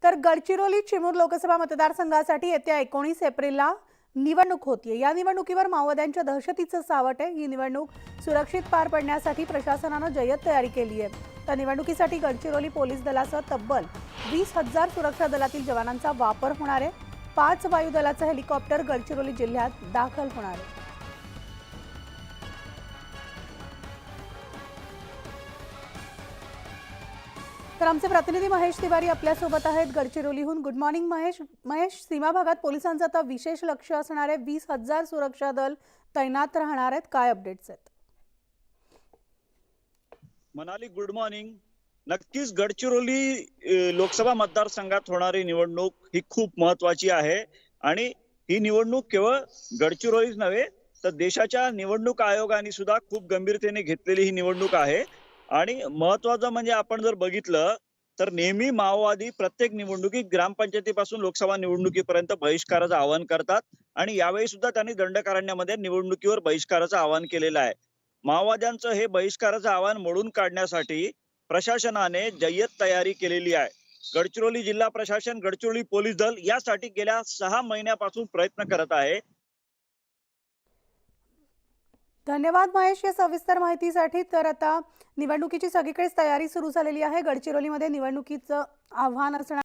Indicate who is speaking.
Speaker 1: तर गडचिरोली चिमूर लोकसभा मतदारसंघासाठी येत्या 19 एप्रिलला निवडणूक होतीये। या निवडणुकीवर माओवाद्यांच्या दहशतीचं सावट आहे। ही निवडणूक सुरक्षित पार पडण्यासाठी प्रशासनाने जय्यत तयारी केली आहे। तर निवडणुकीसाठी गडचिरोली पोलीस दलासह तब्बल 20,000 सुरक्षा दलातील जवानांचा वापर होणार आहे। 5 वायुदलाचे हेलिकॉप्टर गडचिरोली जिल्ह्यात दाखल होणार आहे। तर आमचे प्रतिनिधी महेश तिवारी आपल्या सोबत आहेत गडचिरोलीहून। गुड मॉर्निंग महेश, सीमा भागात पोलिसांचं आता विशेष लक्ष असणार आहे। 20,000 सुरक्षा दल तैनात राहणार आहेत। काय अपडेट्स आहेत?
Speaker 2: Manali, good morning. नक्कीच गडचिरोली लोकसभा मतदारसंघात होणारी निवडणूक ही खूप महत्वाची आहे आणि ही निवडणूक केवळ गडचिरोलीच नव्हे तर देशाच्या निवडणूक आयोगाने सुद्धा खूप गंभीरतेने घेतलेली ही निवडणूक आहे। आणि महत्वाचं म्हणजे आपण जर बघितलं तर नेहमी माओवादी प्रत्येक निवडणुकीत ग्रामपंचायतीपासून लोकसभा निवडणुकीपर्यंत बहिष्काराचं आवाहन करतात आणि यावेळी सुद्धा त्यांनी दंडकारण्यामध्ये निवडणुकीवर बहिष्काराचं आवाहन केलेलं आहे। माओवाद्यांचं हे बहिष्काराचं आवाहन मोडून काढण्यासाठी प्रशासनाने जय्यत तयारी केलेली आहे। गडचिरोली जिल्हा प्रशासन, गडचिरोली पोलीस दल यासाठी गेल्या 6 महिन्यापासून प्रयत्न करत आहे।
Speaker 1: धन्यवाद महेश या सविस्तर माहितीसाठी। तर आता निवडणुकीची सगळीकडेच तयारी सुरू झालेली आहे। गडचिरोलीमध्ये निवडणुकीचं आव्हान असणार